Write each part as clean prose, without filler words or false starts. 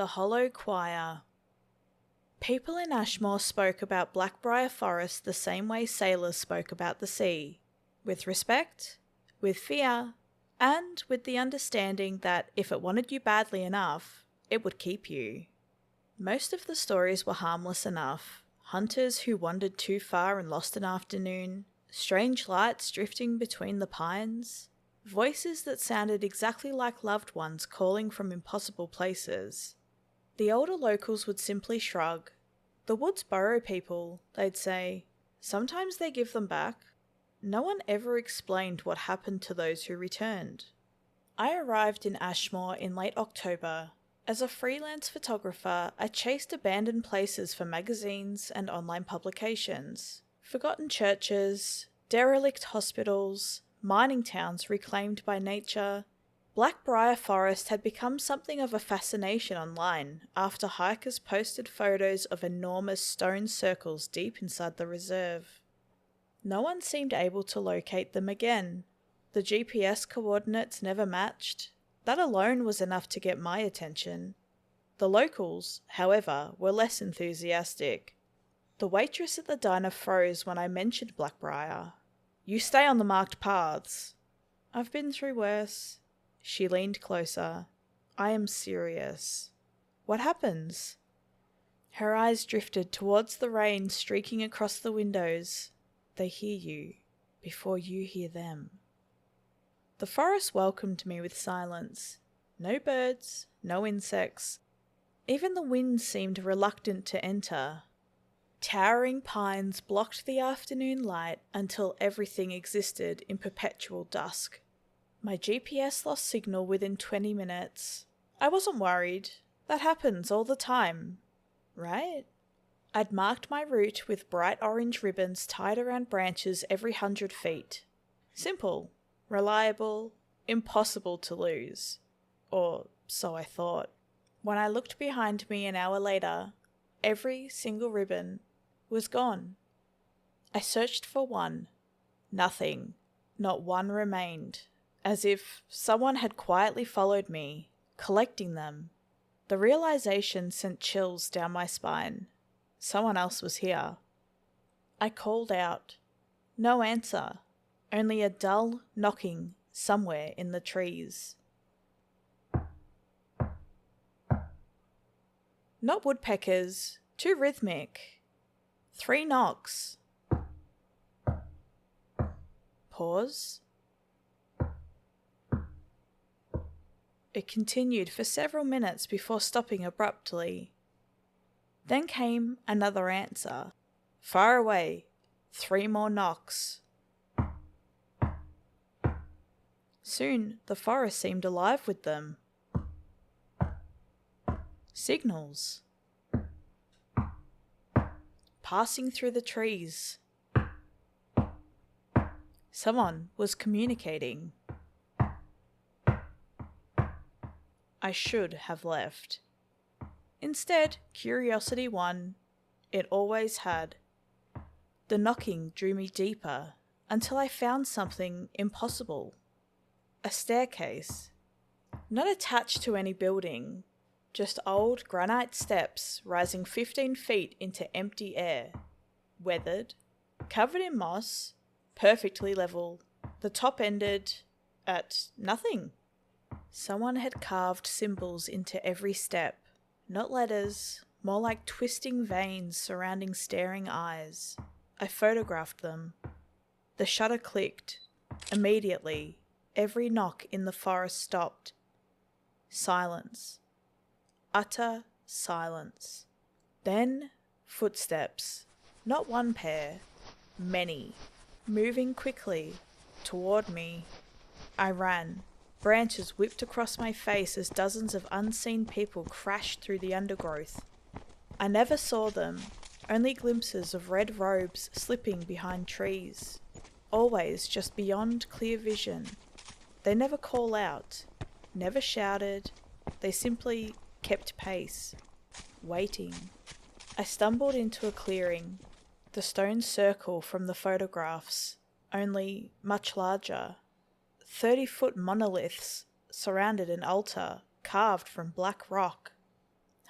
The Hollow Choir. People in Ashmore spoke about Blackbriar Forest the same way sailors spoke about the sea, with respect, with fear, and with the understanding that if it wanted you badly enough, it would keep you. Most of the stories were harmless enough. Hunters who wandered too far and lost an afternoon, strange lights drifting between the pines, voices that sounded exactly like loved ones calling from impossible places. The older locals would simply shrug. The woods burrow people, they'd say. Sometimes they give them back. No one ever explained what happened to those who returned. I arrived in Ashmore in late October. As a freelance photographer, I chased abandoned places for magazines and online publications. Forgotten churches, derelict hospitals, mining towns reclaimed by nature. Blackbriar Forest had become something of a fascination online after hikers posted photos of enormous stone circles deep inside the reserve. No one seemed able to locate them again. The GPS coordinates never matched. That alone was enough to get my attention. The locals, however, were less enthusiastic. The waitress at the diner froze when I mentioned Blackbriar. "You stay on the marked paths." "I've been through worse." She leaned closer. "I am serious." "What happens?" Her eyes drifted towards the rain streaking across the windows. "They hear you before you hear them." The forest welcomed me with silence. No birds, no insects. Even the wind seemed reluctant to enter. Towering pines blocked the afternoon light until everything existed in perpetual dusk. My GPS lost signal within 20 minutes. I wasn't worried. That happens all the time, right? I'd marked my route with bright orange ribbons tied around branches every 100 feet. Simple, reliable, impossible to lose. Or so I thought. When I looked behind me an hour later, every single ribbon was gone. I searched for one. Nothing. Not one remained. As if someone had quietly followed me, collecting them. The realization sent chills down my spine. Someone else was here. I called out. No answer. Only a dull knocking somewhere in the trees. Not woodpeckers, too rhythmic. 3 knocks. Pause. It continued for several minutes before stopping abruptly. Then came another answer. Far away, 3 more knocks. Soon the forest seemed alive with them. Signals. Passing through the trees. Someone was communicating. I should have left. Instead, curiosity won. It always had. The knocking drew me deeper until I found something impossible. A staircase. Not attached to any building, just old granite steps rising 15 feet into empty air. Weathered, covered in moss, perfectly level. The top ended at nothing. Someone had carved symbols into every step. Not letters, more like twisting veins surrounding staring eyes. I photographed them. The shutter clicked. Immediately, every knock in the forest stopped. Silence. Utter silence. Then, footsteps. Not one pair. Many. Moving quickly. Toward me. I ran. Branches whipped across my face as dozens of unseen people crashed through the undergrowth. I never saw them, only glimpses of red robes slipping behind trees. Always just beyond clear vision. They never call out, never shouted. They simply kept pace, waiting. I stumbled into a clearing. The stone circle from the photographs, only much larger. 30-foot monoliths surrounded an altar carved from black rock.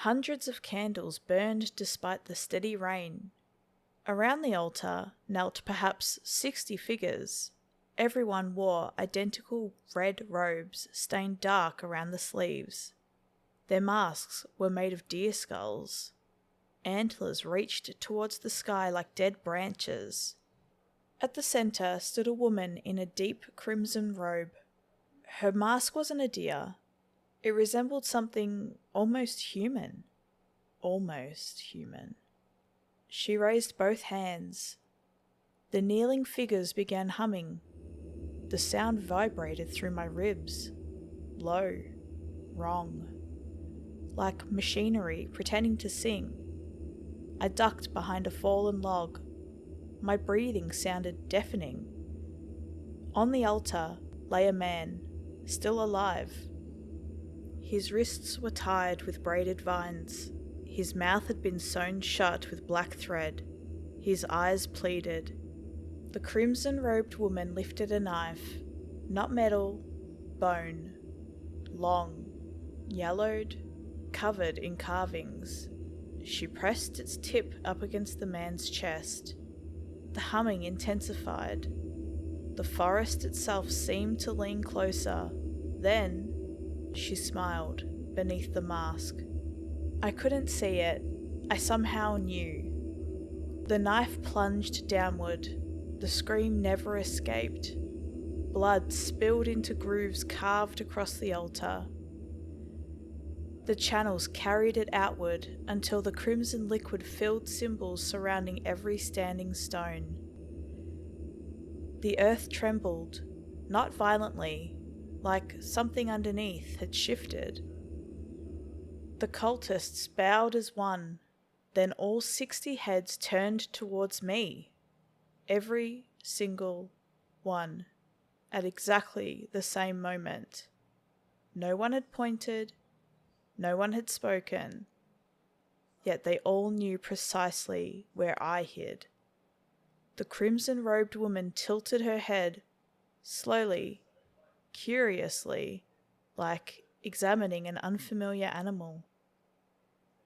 Hundreds of candles burned despite the steady rain. Around the altar knelt perhaps 60 figures. Everyone wore identical red robes stained dark around the sleeves. Their masks were made of deer skulls. Antlers reached towards the sky like dead branches. At the centre stood a woman in a deep crimson robe. Her mask wasn't a deer. It resembled something almost human. Almost human. She raised both hands. The kneeling figures began humming. The sound vibrated through my ribs. Low. Wrong. Like machinery pretending to sing. I ducked behind a fallen log. My breathing sounded deafening. On the altar lay a man, still alive. His wrists were tied with braided vines. His mouth had been sewn shut with black thread. His eyes pleaded. The crimson-robed woman lifted a knife, not metal, bone, long, yellowed, covered in carvings. She pressed its tip up against the man's chest. The humming intensified. The forest itself seemed to lean closer. Then, she smiled beneath the mask. I couldn't see it. I somehow knew. The knife plunged downward. The scream never escaped. Blood spilled into grooves carved across the altar. The channels carried it outward until the crimson liquid filled symbols surrounding every standing stone. The earth trembled, not violently, like something underneath had shifted. The cultists bowed as one, then all 60 heads turned towards me. Every single one, at exactly the same moment. No one had pointed, no one had spoken, yet they all knew precisely where I hid. The crimson-robed woman tilted her head, slowly, curiously, like examining an unfamiliar animal.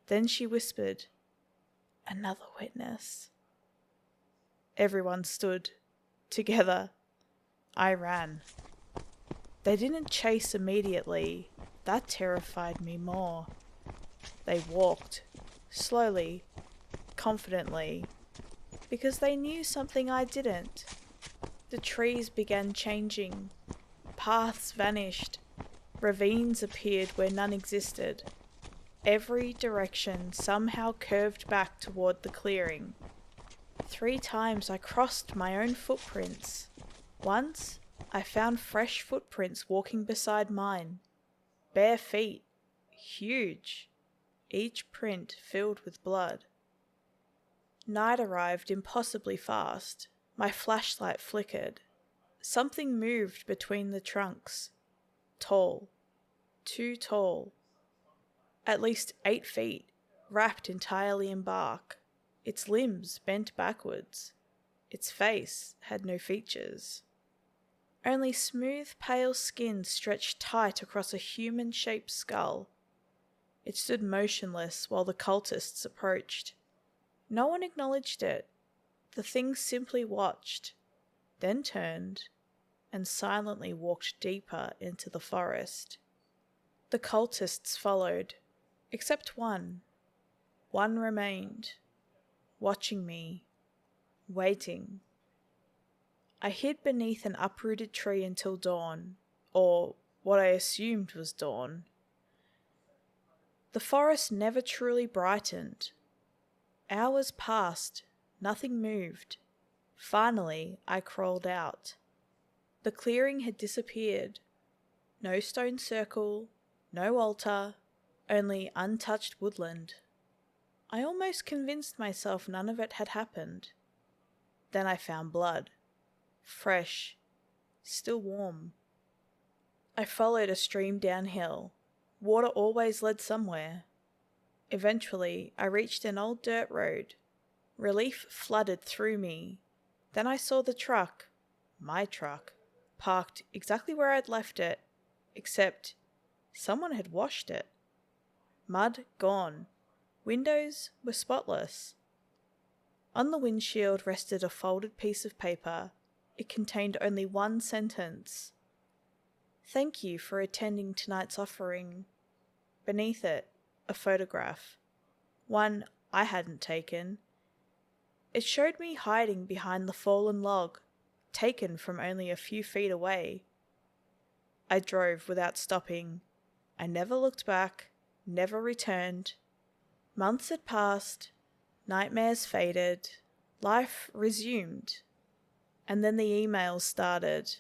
Then she whispered, "Another witness." Everyone stood, together. I ran. They didn't chase immediately. That terrified me more. They walked, slowly, confidently, because they knew something I didn't. The trees began changing. Paths vanished. Ravines appeared where none existed. Every direction somehow curved back toward the clearing. 3 times I crossed my own footprints. Once, I found fresh footprints walking beside mine. Bare feet, huge, each print filled with blood. Night arrived impossibly fast. My flashlight flickered. Something moved between the trunks. Tall. Too tall. At least 8 feet, wrapped entirely in bark. Its limbs bent backwards. Its face had no features. Only smooth, pale skin stretched tight across a human-shaped skull. It stood motionless while the cultists approached. No one acknowledged it. The thing simply watched, then turned, and silently walked deeper into the forest. The cultists followed, except one. One remained, watching me, waiting. I hid beneath an uprooted tree until dawn, or what I assumed was dawn. The forest never truly brightened. Hours passed, nothing moved. Finally, I crawled out. The clearing had disappeared. No stone circle, no altar, only untouched woodland. I almost convinced myself none of it had happened. Then I found blood. Fresh, still warm. I followed a stream downhill. Water always led somewhere. Eventually, I reached an old dirt road. Relief flooded through me. Then I saw the truck, my truck, parked exactly where I'd left it, except someone had washed it. Mud gone. Windows were spotless. On the windshield rested a folded piece of paper. It contained only one sentence. "Thank you for attending tonight's offering." Beneath it, a photograph. One I hadn't taken. It showed me hiding behind the fallen log, taken from only a few feet away. I drove without stopping. I never looked back, never returned. Months had passed, nightmares faded, life resumed. And then the emails started.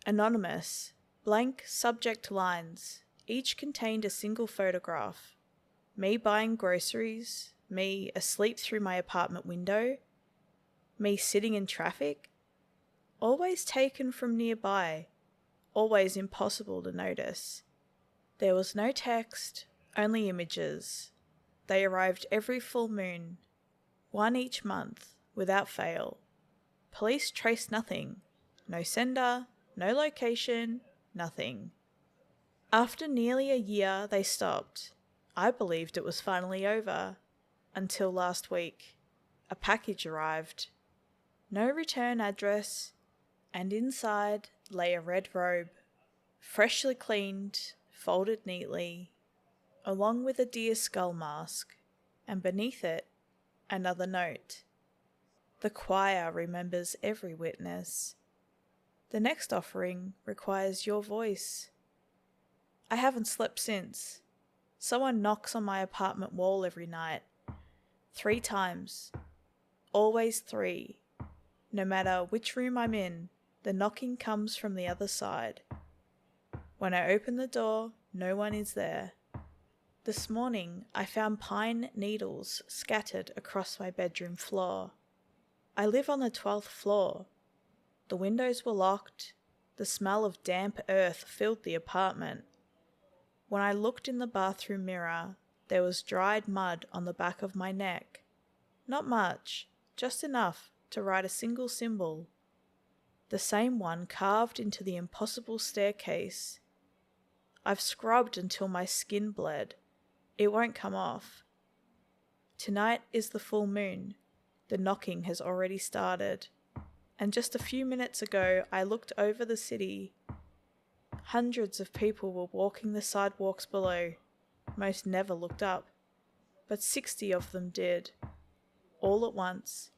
Anonymous, blank subject lines, each contained a single photograph. Me buying groceries, me asleep through my apartment window, me sitting in traffic, always taken from nearby, always impossible to notice. There was no text, only images. They arrived every full moon, one each month, without fail. Police traced nothing. No sender, no location, nothing. After nearly a year, they stopped. I believed it was finally over. Until last week. A package arrived. No return address, and inside lay a red robe, freshly cleaned, folded neatly, along with a deer skull mask, and beneath it, another note. The choir remembers every witness. The next offering requires your voice. I haven't slept since. Someone knocks on my apartment wall every night. 3 times. Always 3. No matter which room I'm in, the knocking comes from the other side. When I open the door, no one is there. This morning, I found pine needles scattered across my bedroom floor. I live on the 12th floor. The windows were locked. The smell of damp earth filled the apartment. When I looked in the bathroom mirror, there was dried mud on the back of my neck. Not much, just enough to write a single symbol. The same one carved into the impossible staircase. I've scrubbed until my skin bled. It won't come off. Tonight is the full moon. The knocking has already started. And just a few minutes ago, I looked over the city. Hundreds of people were walking the sidewalks below. Most never looked up, but 60 of them did. All at once.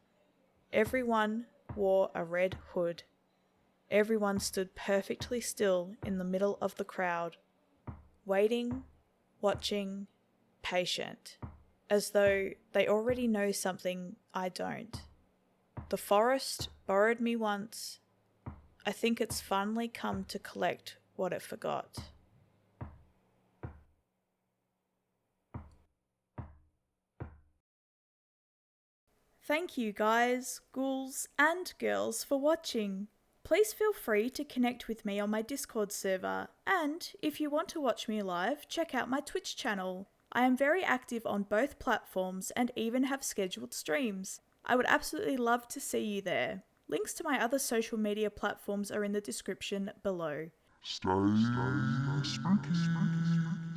Everyone wore a red hood. Everyone stood perfectly still in the middle of the crowd, waiting, watching, patient, as though they already know something I don't. The forest borrowed me once. I think it's finally come to collect what it forgot. Thank you guys, ghouls and girls for watching. Please feel free to connect with me on my Discord server, and if you want to watch me live, check out my Twitch channel. I am very active on both platforms and even have scheduled streams. I would absolutely love to see you there. Links to my other social media platforms are in the description below. Stay spooky.